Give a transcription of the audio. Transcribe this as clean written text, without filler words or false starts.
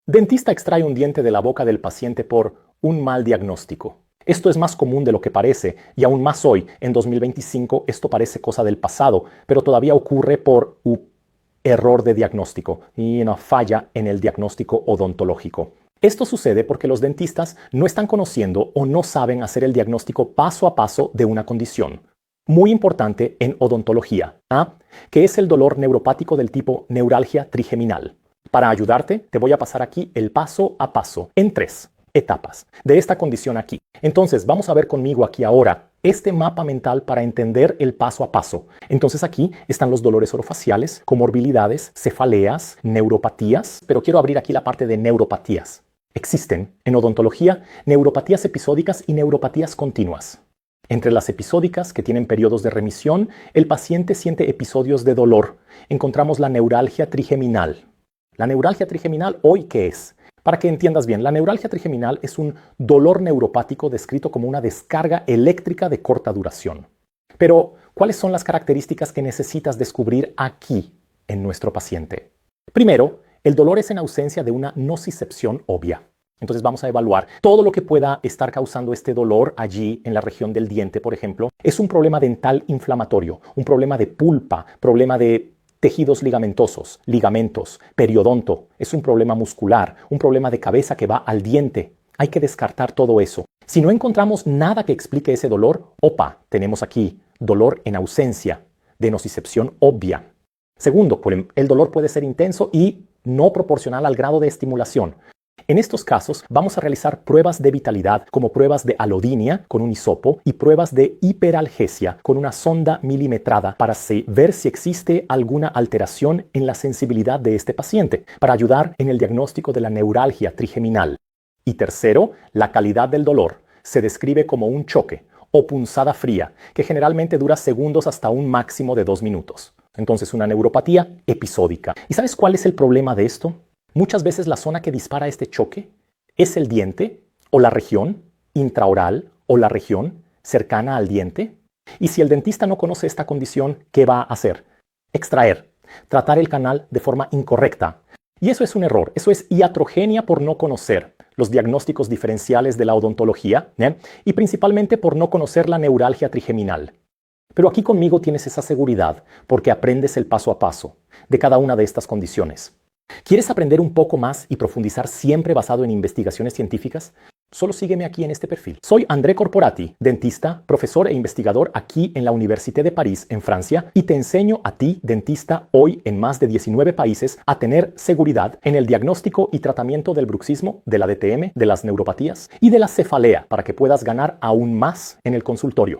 Dentista extrae un diente de la boca del paciente por un mal diagnóstico. Esto es más común de lo que parece, y aún más hoy, en 2025, esto parece cosa del pasado, pero todavía ocurre por un error de diagnóstico y una falla en el diagnóstico odontológico. Esto sucede porque los dentistas no están conociendo o no saben hacer el diagnóstico paso a paso de una condición muy importante en odontología, que es el dolor neuropático del tipo neuralgia trigeminal. Para ayudarte, te voy a pasar aquí el paso a paso en 3 etapas de esta condición aquí. Entonces, vamos a ver conmigo aquí ahora este mapa mental para entender el paso a paso. Entonces aquí están los dolores orofaciales, comorbilidades, cefaleas, neuropatías, pero quiero abrir aquí la parte de neuropatías. Existen en odontología neuropatías episódicas y neuropatías continuas. Entre las episódicas, que tienen periodos de remisión, el paciente siente episodios de dolor. Encontramos la neuralgia trigeminal. La neuralgia trigeminal, ¿hoy qué es? Para que entiendas bien, la neuralgia trigeminal es un dolor neuropático descrito como una descarga eléctrica de corta duración. Pero, ¿cuáles son las características que necesitas descubrir aquí en nuestro paciente? Primero, el dolor es en ausencia de una nocicepción obvia. Entonces vamos a evaluar todo lo que pueda estar causando este dolor allí en la región del diente, por ejemplo. Es un problema dental inflamatorio, un problema de pulpa, problema de tejidos ligamentosos, ligamentos, periodonto. Es un problema muscular, un problema de cabeza que va al diente. Hay que descartar todo eso. Si no encontramos nada que explique ese dolor, tenemos aquí dolor en ausencia de nocicepción obvia. Segundo, el dolor puede ser intenso y no proporcional al grado de estimulación. En estos casos vamos a realizar pruebas de vitalidad como pruebas de alodinia con un hisopo y pruebas de hiperalgesia con una sonda milimetrada para ver si existe alguna alteración en la sensibilidad de este paciente para ayudar en el diagnóstico de la neuralgia trigeminal. Y tercero, la calidad del dolor se describe como un choque o punzada fría que generalmente dura segundos hasta un máximo de 2 minutos. Entonces una neuropatía episódica. ¿Y sabes cuál es el problema de esto? Muchas veces la zona que dispara este choque es el diente o la región intraoral o la región cercana al diente. Y si el dentista no conoce esta condición, ¿qué va a hacer? Extraer, tratar el canal de forma incorrecta. Y eso es un error, eso es iatrogenia por no conocer los diagnósticos diferenciales de la odontología, y principalmente por no conocer la neuralgia trigeminal. Pero aquí conmigo tienes esa seguridad porque aprendes el paso a paso de cada una de estas condiciones. ¿Quieres aprender un poco más y profundizar siempre basado en investigaciones científicas? Solo sígueme aquí en este perfil. Soy André Corporati, dentista, profesor e investigador aquí en la Université de París, en Francia, y te enseño a ti, dentista, hoy en más de 19 países, a tener seguridad en el diagnóstico y tratamiento del bruxismo, de la DTM, de las neuropatías y de la cefalea para que puedas ganar aún más en el consultorio.